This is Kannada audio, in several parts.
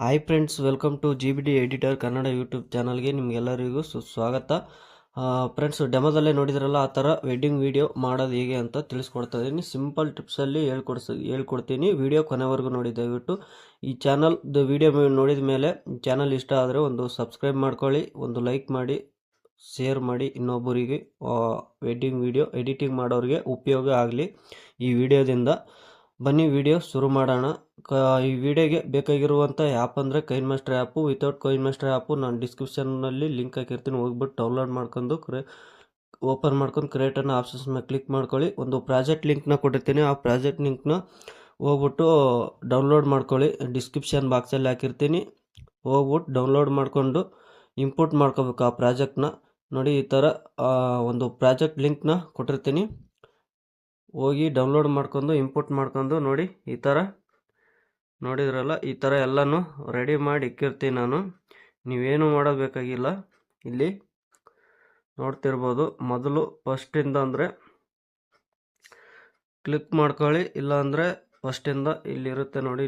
Hi friends, welcome to GBD editor Kannada YouTube ಚಾನಲ್ಗೆ ನಿಮಗೆಲ್ಲರಿಗೂ ಸುಸ್ವಾಗತ. ಫ್ರೆಂಡ್ಸ್, ಡೆಮೋದಲ್ಲೇ ನೋಡಿದ್ರಲ್ಲ, ಆ ಥರ ವೆಡ್ಡಿಂಗ್ ವಿಡಿಯೋ ಮಾಡೋದು ಹೇಗೆ ಅಂತ ತಿಳಿಸ್ಕೊಡ್ತಾ ಇದ್ದೀನಿ. ಸಿಂಪಲ್ ಟಿಪ್ಸಲ್ಲಿ ಹೇಳ್ಕೊಡ್ತೀನಿ. ವಿಡಿಯೋ ಕೊನೆವರೆಗೂ ನೋಡಿ. ದಯವಿಟ್ಟು ಈ ಚಾನಲ್ದು ವಿಡಿಯೋ ನೋಡಿದ ಮೇಲೆ ಚಾನಲ್ ಇಷ್ಟ ಆದರೆ ಒಂದು ಸಬ್ಸ್ಕ್ರೈಬ್ ಮಾಡ್ಕೊಳ್ಳಿ, ಒಂದು ಲೈಕ್ ಮಾಡಿ, ಶೇರ್ ಮಾಡಿ. ಇನ್ನೊಬ್ಬರಿಗೆ ವೆಡ್ಡಿಂಗ್ ವಿಡಿಯೋ ಎಡಿಟಿಂಗ್ ಮಾಡೋರಿಗೆ ಉಪಯೋಗ ಆಗಲಿ ಈ ವಿಡಿಯೋದಿಂದ. ಬನ್ನಿ ವಿಡಿಯೋ ಶುರು ಮಾಡೋಣ. ಈ ವಿಡಿಯೋಗೆ ಬೇಕಾಗಿರುವಂಥ ಆ್ಯಪ್ ಅಂದರೆ KineMaster app. Without KineMaster app ನಾನು ಡಿಸ್ಕ್ರಿಪ್ಷನ್ನಲ್ಲಿ ಲಿಂಕ್ ಹಾಕಿರ್ತೀನಿ, ಹೋಗ್ಬಿಟ್ಟು ಡೌನ್ಲೋಡ್ ಮಾಡ್ಕೊಂಡು ಓಪನ್ ಮಾಡ್ಕೊಂಡು ಕ್ರಿಯೇಟ್ ಅನ್ನೋ ಆಪ್ಷನ್ಸ್ ಮೇಲೆ ಕ್ಲಿಕ್ ಮಾಡ್ಕೊಳ್ಳಿ. ಒಂದು ಪ್ರಾಜೆಕ್ಟ್ ಲಿಂಕ್ನ ಕೊಟ್ಟಿರ್ತೀನಿ, ಆ ಪ್ರಾಜೆಕ್ಟ್ ಲಿಂಕ್ನ ಹೋಗ್ಬಿಟ್ಟು ಡೌನ್ಲೋಡ್ ಮಾಡ್ಕೊಳ್ಳಿ. ಡಿಸ್ಕ್ರಿಪ್ಷನ್ ಬಾಕ್ಸಲ್ಲಿ ಹಾಕಿರ್ತೀನಿ, ಹೋಗ್ಬಿಟ್ಟು ಡೌನ್ಲೋಡ್ ಮಾಡಿಕೊಂಡು ಇಂಪೋರ್ಟ್ ಮಾಡ್ಕೋಬೇಕು ಆ ಪ್ರಾಜೆಕ್ಟ್ನ. ನೋಡಿ, ಈ ಥರ ಒಂದು ಪ್ರಾಜೆಕ್ಟ್ ಲಿಂಕ್ನ ಕೊಟ್ಟಿರ್ತೀನಿ, ಹೋಗಿ ಡೌನ್ಲೋಡ್ ಮಾಡ್ಕೊಂಡು ಇಂಪೋರ್ಟ್ ಮಾಡ್ಕೊಂಡು ನೋಡಿ. ಈ ಥರ ನೋಡಿದ್ರಲ್ಲ, ಈ ಥರ ಎಲ್ಲನೂ ರೆಡಿ ಮಾಡಿ ಇಕ್ಕಿರ್ತೀನಿ ನಾನು. ನೀವೇನು ಮಾಡಬೇಕಾಗಿಲ್ಲ. ಇಲ್ಲಿ ನೋಡ್ತಿರ್ಬೋದು, ಮೊದಲು ಫಸ್ಟಿಂದ ಅಂದರೆ ಕ್ಲಿಕ್ ಮಾಡ್ಕೊಳ್ಳಿ, ಇಲ್ಲಾಂದರೆ ಫಸ್ಟಿಂದ ಇಲ್ಲಿರುತ್ತೆ ನೋಡಿ.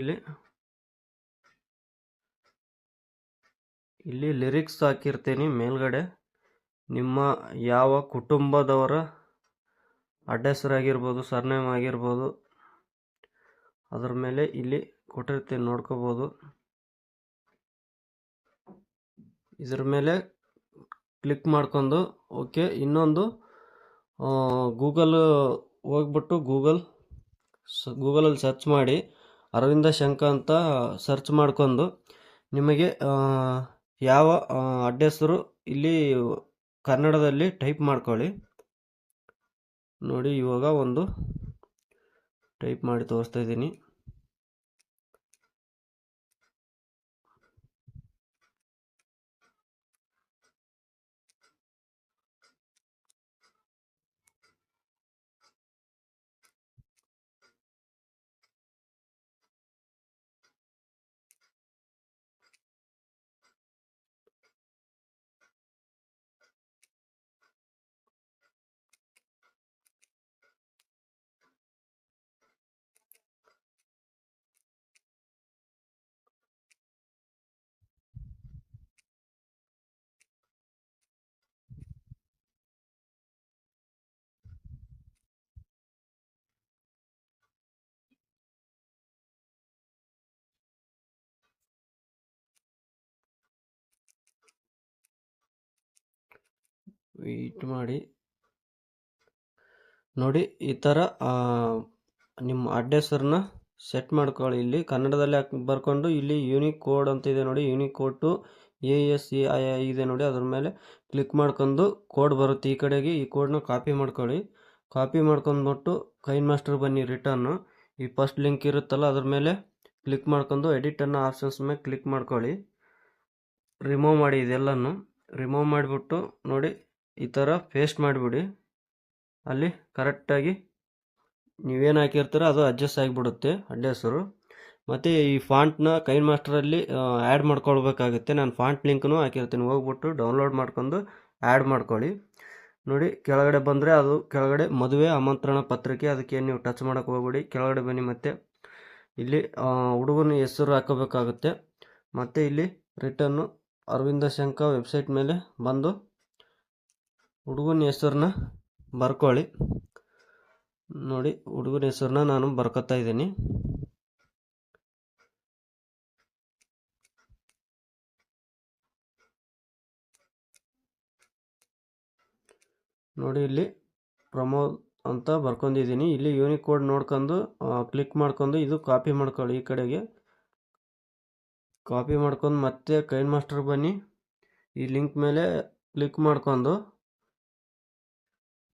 ಇಲ್ಲಿ ಲಿರಿಕ್ಸ್ ಹಾಕಿರ್ತೀನಿ ಮೇಲ್ಗಡೆ. ನಿಮ್ಮ ಯಾವ ಕುಟುಂಬದವರ ಅಡ್ರೆಸ್ಸಾಗಿರ್ಬೋದು, ಸರ್ನೇಮ್ ಆಗಿರ್ಬೋದು, ಅದ್ರ ಮೇಲೆ ಇಲ್ಲಿ ಕೊಟ್ಟಿರ್ತೀನಿ, ನೋಡ್ಕೋಬೋದು. ಇದ್ರ ಮೇಲೆ ಕ್ಲಿಕ್ ಮಾಡ್ಕೊಂಡು ಓಕೆ. ಇನ್ನೊಂದು ಗೂಗಲ್ ಹೋಗ್ಬಿಟ್ಟು ಗೂಗಲಲ್ಲಿ ಸರ್ಚ್ ಮಾಡಿ ಅರವಿಂದ ಶಂಕ ಅಂತ ಸರ್ಚ್ ಮಾಡ್ಕೊಂಡು ನಿಮಗೆ ಯಾವ ಅಡ್ರೆಸ್ಸರು ಇಲ್ಲಿ ಕನ್ನಡದಲ್ಲಿ ಟೈಪ್ ಮಾಡ್ಕೊಳ್ಳಿ. ನೋಡಿ, ಇವಾಗ ಒಂದು ಟೈಪ್ ಮಾಡಿ ತೋರಿಸ್ತಾ ಇದ್ದೀನಿ. ವೆಯ್ಟ್ ಮಾಡಿ. ನೋಡಿ, ಈ ಥರ ನಿಮ್ಮ ಅಡ್ರೆಸ್ಸನ್ನು ಸೆಟ್ ಮಾಡ್ಕೊಳ್ಳಿ. ಇಲ್ಲಿ ಕನ್ನಡದಲ್ಲಿ ಬರ್ಕೊಂಡು ಇಲ್ಲಿ ಯೂನಿಕ್ ಕೋಡ್ ಅಂತ ಇದೆ ನೋಡಿ, ಯೂನಿಕ್ ಕೋಡ್ ಟು ASCII ಇದೆ ನೋಡಿ. ಅದ್ರ ಮೇಲೆ ಕ್ಲಿಕ್ ಮಾಡ್ಕೊಂಡು ಕೋಡ್ ಬರುತ್ತೆ ಈ ಕಡೆಗೆ. ಈ ಕೋಡ್ನ ಕಾಪಿ ಮಾಡ್ಕೊಳ್ಳಿ. ಕಾಪಿ ಮಾಡ್ಕೊಂಡ್ಬಿಟ್ಟು ಕೈನ್ ಮಾಸ್ಟರ್ ಬನ್ನಿ, ರಿಟರ್ನು. ಈ ಫಸ್ಟ್ ಲಿಂಕ್ ಇರುತ್ತಲ್ಲ, ಅದ್ರ ಮೇಲೆ ಕ್ಲಿಕ್ ಮಾಡ್ಕೊಂಡು ಎಡಿಟ್ ಅನ್ನೋ ಆಪ್ಷನ್ಸ್ ಮೇಲೆ ಕ್ಲಿಕ್ ಮಾಡ್ಕೊಳ್ಳಿ. ರಿಮೂವ್ ಮಾಡಿ, ಇದೆಲ್ಲನೂ ರಿಮೂವ್ ಮಾಡಿಬಿಟ್ಟು ನೋಡಿ, ಈ ಥರ ಪೇಸ್ಟ್ ಮಾಡಿಬಿಡಿ. ಅಲ್ಲಿ ಕರೆಕ್ಟಾಗಿ ನೀವೇನು ಹಾಕಿರ್ತೀರ ಅದು ಅಡ್ಜಸ್ಟ್ ಆಗಿಬಿಡುತ್ತೆ ಅಡ್ರೆಸ್ಸರು. ಮತ್ತು ಈ ಫಾಂಟ್ನ ಕೈನ್ ಮಾಸ್ಟರಲ್ಲಿ ಆ್ಯಡ್ ಮಾಡ್ಕೊಳ್ಬೇಕಾಗುತ್ತೆ. ನಾನು ಫಾಂಟ್ ಲಿಂಕ್ನು ಹಾಕಿರ್ತೀನಿ, ಹೋಗ್ಬಿಟ್ಟು ಡೌನ್ಲೋಡ್ ಮಾಡ್ಕೊಂಡು ಆ್ಯಡ್ ಮಾಡ್ಕೊಳ್ಳಿ. ನೋಡಿ, ಕೆಳಗಡೆ ಬಂದರೆ ಅದು ಕೆಳಗಡೆ ಮದುವೆ ಆಮಂತ್ರಣ ಪತ್ರಿಕೆ, ಅದಕ್ಕೇನು ನೀವು ಟಚ್ ಮಾಡೋಕ್ಕೆ ಹೋಗ್ಬಿಡಿ. ಕೆಳಗಡೆ ಬನ್ನಿ, ಮತ್ತು ಇಲ್ಲಿ ಹುಡುಗನ ಹೆಸರು ಹಾಕೋಬೇಕಾಗುತ್ತೆ. ಮತ್ತು ಇಲ್ಲಿ ರಿಟರ್ನು ಅರವಿಂದ ಶಂಕ ವೆಬ್ಸೈಟ್ ಮೇಲೆ ಬಂದು ಹುಡುಗನ ಹೆಸರನ್ನ ಬರ್ಕೊಳ್ಳಿ. ನೋಡಿ, ಹುಡುಗನ ಹೆಸರನ್ನ ನಾನು ಬರ್ಕೊತಾ ಇದ್ದೀನಿ. ನೋಡಿ, ಇಲ್ಲಿ ಪ್ರಮೋದ್ ಅಂತ ಬರ್ಕೊಂಡಿದ್ದೀನಿ. ಇಲ್ಲಿ ಯೂನಿಕ್ ಕೋಡ್ ನೋಡ್ಕೊಂಡು ಕ್ಲಿಕ್ ಮಾಡ್ಕೊಂಡು ಇದು ಕಾಪಿ ಮಾಡ್ಕೊಳ್ಳಿ. ಈ ಕಡೆಗೆ ಕಾಪಿ ಮಾಡ್ಕೊಂಡು ಮತ್ತೆ ಕೈನ್ ಮಾಸ್ಟರ್ ಬನ್ನಿ. ಈ ಲಿಂಕ್ ಮೇಲೆ ಕ್ಲಿಕ್ ಮಾಡ್ಕೊಂಡು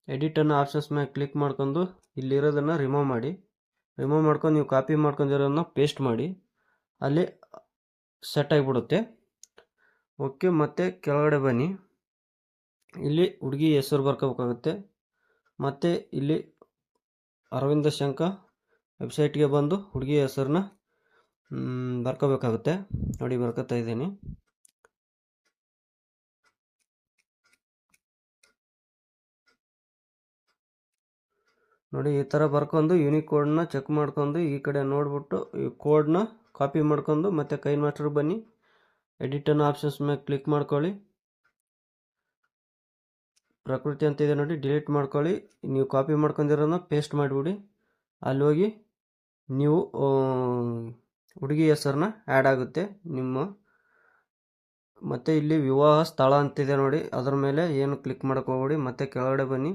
ಎಡಿಟ್ ಅನ್ನೋ ಆಪ್ಷನ್ಸ್ ಮೇಲೆ ಕ್ಲಿಕ್ ಮಾಡ್ಕೊಂಡು ಇಲ್ಲಿರೋದನ್ನು ರಿಮೂವ್ ಮಾಡಿ. ರಿಮೂವ್ ಮಾಡ್ಕೊಂಡು ನೀವು ಕಾಪಿ ಮಾಡ್ಕೊಂಡಿರೋದನ್ನ ಪೇಸ್ಟ್ ಮಾಡಿ. ಅಲ್ಲಿ ಸೆಟ್ ಆಗಿಬಿಡುತ್ತೆ. ಓಕೆ. ಮತ್ತು ಕೆಳಗಡೆ ಬನ್ನಿ, ಇಲ್ಲಿ ಹುಡುಗಿ ಹೆಸರು ಬರ್ಕೋಬೇಕಾಗುತ್ತೆ. ಮತ್ತು ಇಲ್ಲಿ ಅರವಿಂದ ಶಂಕ ವೆಬ್ಸೈಟ್ಗೆ ಬಂದು ಹುಡುಗಿ ಹೆಸರನ್ನ ಬರ್ಕೋಬೇಕಾಗುತ್ತೆ. ನೋಡಿ, ಬರ್ಕೋತಾ ಇದ್ದೀನಿ. ನೋಡಿ, ಈ ಥರ ಬರ್ಕೊಂಡು ಯೂನಿಕ್ ಕೋಡ್ನ ಚೆಕ್ ಮಾಡ್ಕೊಂಡು ಈ ಕಡೆ ನೋಡ್ಬಿಟ್ಟು ಈ ಕೋಡ್ನ ಕಾಪಿ ಮಾಡ್ಕೊಂಡು ಮತ್ತೆ ಕೈನ್ ಮಾಸ್ಟರ್ ಬನ್ನಿ, ಎಡಿಟನ್ನು ಆಪ್ಷನ್ಸ್ ಮೇಲೆ ಕ್ಲಿಕ್ ಮಾಡ್ಕೊಳ್ಳಿ. ಪ್ರಕೃತಿ ಅಂತ ಇದೆ ನೋಡಿ, ಡಿಲೀಟ್ ಮಾಡ್ಕೊಳ್ಳಿ. ನೀವು ಕಾಪಿ ಮಾಡ್ಕೊಂಡಿರೋದನ್ನ ಪೇಸ್ಟ್ ಮಾಡಿಬಿಡಿ. ಅಲ್ಲಿ ಹೋಗಿ ನೀವು ಹುಡುಗಿ ಹೆಸರನ್ನ ಆ್ಯಡ್ ಆಗುತ್ತೆ ನಿಮ್ಮ. ಮತ್ತು ಇಲ್ಲಿ ವಿವಾಹ ಸ್ಥಳ ಅಂತಿದೆ ನೋಡಿ, ಅದರ ಮೇಲೆ ಏನು ಕ್ಲಿಕ್ ಮಾಡೋಕೆ ಹೋಗ್ಬಿಡಿ. ಮತ್ತು ಕೆಳಗಡೆ ಬನ್ನಿ,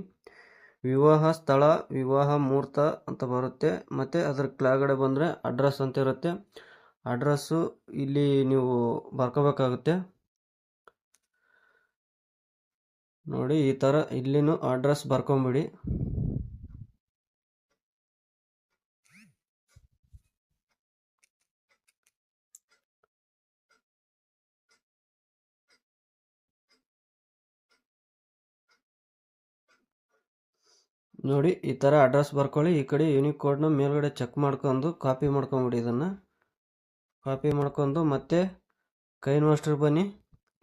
ವಿವಾಹ ಸ್ಥಳ ವಿವಾಹ ಮುಹೂರ್ತ ಅಂತ ಬರುತ್ತೆ. ಮತ್ತು ಅದ್ರ ಕೆಳಗಡೆ ಬಂದರೆ ಅಡ್ರೆಸ್ ಅಂತ ಇರುತ್ತೆ. ಅಡ್ರೆಸ್ಸು ಇಲ್ಲಿ ನೀವು ಬರ್ಕೋಬೇಕಾಗುತ್ತೆ ನೋಡಿ. ಈ ಥರ ಇಲ್ಲಿನೂ ಅಡ್ರೆಸ್ ಬರ್ಕೊಂಬಿಡಿ. ನೋಡಿ ಈ ಥರ ಅಡ್ರೆಸ್ ಬರ್ಕೊಳ್ಳಿ. ಈ ಕಡೆ ಯೂನಿಕ್ ಕೋಡ್ನ ಮೇಲ್ಗಡೆ ಚೆಕ್ ಮಾಡ್ಕೊಂಡು ಕಾಪಿ ಮಾಡ್ಕೊಂಬಿಡಿ. ಇದನ್ನು ಕಾಪಿ ಮಾಡ್ಕೊಂಡು ಮತ್ತೆ ಕೈನ್ ಮಾಸ್ಟರ್ ಬನ್ನಿ.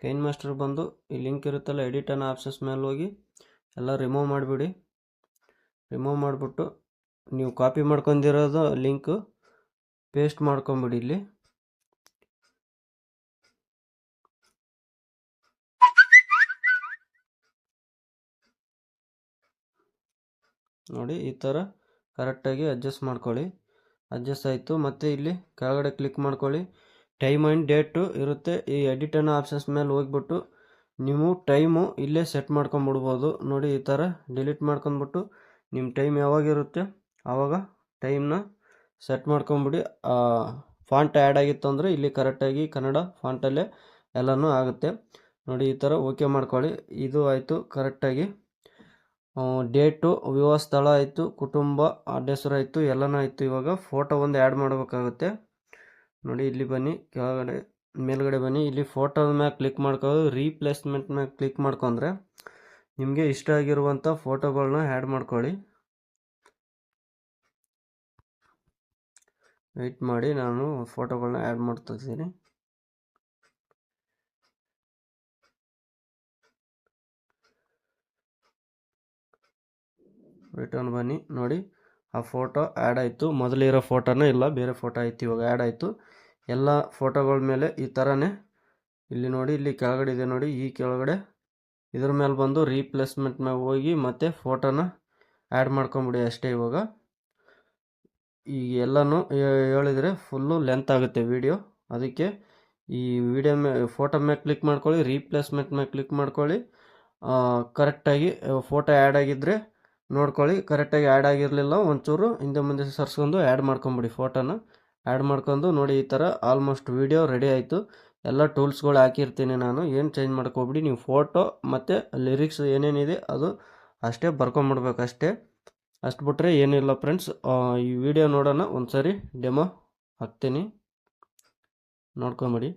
ಕೈನ್ ಮಾಸ್ಟರ್ ಬಂದು ಈ ಲಿಂಕ್ ಇರುತ್ತಲ್ಲ, ಎಡಿಟ್ ಅನ್ನೋ ಆಪ್ಷನ್ಸ್ ಮೇಲೆ ಹೋಗಿ ಎಲ್ಲ ರಿಮೂವ್ ಮಾಡಿಬಿಡಿ. ರಿಮೂವ್ ಮಾಡಿಬಿಟ್ಟು ನೀವು ಕಾಪಿ ಮಾಡ್ಕೊಂಡಿರೋದು ಲಿಂಕು ಪೇಸ್ಟ್ ಮಾಡ್ಕೊಂಬಿಡಿ ಇಲ್ಲಿ. ನೋಡಿ ಈ ಥರ ಕರೆಕ್ಟಾಗಿ ಅಡ್ಜಸ್ಟ್ ಮಾಡ್ಕೊಳ್ಳಿ. ಅಡ್ಜಸ್ಟ್ ಆಯಿತು. ಮತ್ತು ಇಲ್ಲಿ ಕೆಳಗಡೆ ಕ್ಲಿಕ್ ಮಾಡ್ಕೊಳ್ಳಿ. ಟೈಮ್ ಆ್ಯಂಡ್ ಡೇಟು ಇರುತ್ತೆ. ಈ ಎಡಿಟ್ ಅನ್ನೋ ಆಪ್ಷನ್ಸ್ ಮೇಲೆ ಹೋಗ್ಬಿಟ್ಟು ನೀವು ಟೈಮು ಇಲ್ಲೇ ಸೆಟ್ ಮಾಡ್ಕೊಂಬಿಡ್ಬೋದು ನೋಡಿ. ಈ ಥರ ಡಿಲೀಟ್ ಮಾಡ್ಕೊಂಡ್ಬಿಟ್ಟು ನಿಮ್ಮ ಟೈಮ್ ಯಾವಾಗಿರುತ್ತೆ ಆವಾಗ ಟೈಮ್ನ ಸೆಟ್ ಮಾಡ್ಕೊಂಬಿಡಿ. ಫಾಂಟ್ ಆ್ಯಡ್ ಆಗಿತ್ತು ಅಂದರೆ ಇಲ್ಲಿ ಕರೆಕ್ಟಾಗಿ ಕನ್ನಡ ಫಾಂಟಲ್ಲೇ ಎಲ್ಲನೂ ಆಗುತ್ತೆ ನೋಡಿ. ಈ ಥರ ಓಕೆ ಮಾಡ್ಕೊಳ್ಳಿ. ಇದು ಆಯಿತು ಕರೆಕ್ಟಾಗಿ. ಡೇಟು, ವಿವಾಹ ಸ್ಥಳ ಆಯಿತು, ಕುಟುಂಬ, ಹೆಸರು ಆಯಿತು, ಎಲ್ಲನೂ ಆಯಿತು. ಇವಾಗ ಫೋಟೋ ಒಂದು ಆ್ಯಡ್ ಮಾಡಬೇಕಾಗುತ್ತೆ ನೋಡಿ. ಇಲ್ಲಿ ಬನ್ನಿ, ಕೆಳಗಡೆ ಮೇಲ್ಗಡೆ ಬನ್ನಿ. ಇಲ್ಲಿ ಫೋಟೋದ ಮ್ಯಾಗೆ ಕ್ಲಿಕ್ ಮಾಡ್ಕೊಂಡು ರೀಪ್ಲೇಸ್ಮೆಂಟ್ ಮ್ಯಾಗೆ ಕ್ಲಿಕ್ ಮಾಡ್ಕೊಂಡ್ರೆ ನಿಮಗೆ ಇಷ್ಟ ಆಗಿರುವಂಥ ಫೋಟೋಗಳನ್ನ ಆ್ಯಡ್ ಮಾಡ್ಕೊಳ್ಳಿ. ವೆಯ್ಟ್ ಮಾಡಿ, ನಾನು ಫೋಟೋಗಳನ್ನ ಆ್ಯಡ್ ಮಾಡ್ತಿದ್ದೀನಿ. ರಿಟರ್ನ್ ಬನ್ನಿ ನೋಡಿ, ಆ ಫೋಟೋ ಆ್ಯಡ್ ಆಯಿತು. ಮೊದಲಿರೋ ಫೋಟೋನ ಇಲ್ಲ, ಬೇರೆ ಫೋಟೋ ಆಯಿತು, ಇವಾಗ ಆ್ಯಡ್ ಆಯಿತು. ಎಲ್ಲ ಫೋಟೋಗಳ ಮೇಲೆ ಈ ಥರನೇ ಇಲ್ಲಿ ನೋಡಿ, ಇಲ್ಲಿ ಕೆಳಗಡೆ ಇದೆ ನೋಡಿ. ಈ ಕೆಳಗಡೆ ಇದ್ರ ಮೇಲೆ ಬಂದು ರೀಪ್ಲೇಸ್ಮೆಂಟ್ ಮ್ಯಾಗ ಹೋಗಿ ಮತ್ತೆ ಫೋಟೋನ ಆ್ಯಡ್ ಮಾಡ್ಕೊಂಬಿಡಿ ಅಷ್ಟೇ. ಇವಾಗ ಈಗ ಎಲ್ಲನೂ ಹೇಳಿದರೆ ಫುಲ್ಲು ಲೆಂತ್ ಆಗುತ್ತೆ ವಿಡಿಯೋ. ಅದಕ್ಕೆ ಈ ವಿಡಿಯೋ ಫೋಟೋ ಮೇಲೆ ಕ್ಲಿಕ್ ಮಾಡ್ಕೊಳ್ಳಿ, ರೀಪ್ಲೇಸ್ಮೆಂಟ್ ಮೇಲೆ ಕ್ಲಿಕ್ ಮಾಡ್ಕೊಳ್ಳಿ. ಕರೆಕ್ಟಾಗಿ ಫೋಟೋ ಆ್ಯಡ್ ಆಗಿದ್ದರೆ ನೋಡ್ಕೊಳ್ಳಿ. ಕರೆಕ್ಟಾಗಿ ಆ್ಯಡ್ ಆಗಿರಲಿಲ್ಲ ಒಂಚೂರು ಹಿಂದೆ ಮುಂದೆ ಸರ್ಸ್ಕೊಂಡು ಆ್ಯಡ್ ಮಾಡ್ಕೊಂಬಿಡಿ. ಫೋಟೋನ ಆ್ಯಡ್ ಮಾಡ್ಕೊಂಡು ನೋಡಿ. ಈ ಥರ ಆಲ್ಮೋಸ್ಟ್ ವಿಡಿಯೋ ರೆಡಿ ಆಯಿತು. ಎಲ್ಲ ಟೂಲ್ಸ್ಗಳು ಹಾಕಿರ್ತೀನಿ ನಾನು, ಏನು ಚೇಂಜ್ ಮಾಡ್ಕೊಬಿಡಿ. ನೀವು ಫೋಟೋ ಮತ್ತು ಲಿರಿಕ್ಸ್ ಏನೇನಿದೆ ಅದು ಅಷ್ಟೇ ಬರ್ಕೊಂಬಿಡ್ಬೇಕು ಅಷ್ಟೇ. ಅಷ್ಟು ಬಿಟ್ಟರೆ ಏನಿಲ್ಲ ಫ್ರೆಂಡ್ಸ್. ಈ ವಿಡಿಯೋ ನೋಡೋಣ, ಒಂದು ಸರಿ ಡೆಮೋ ಹಾಕ್ತೀನಿ, ನೋಡ್ಕೊಂಬಿಡಿ.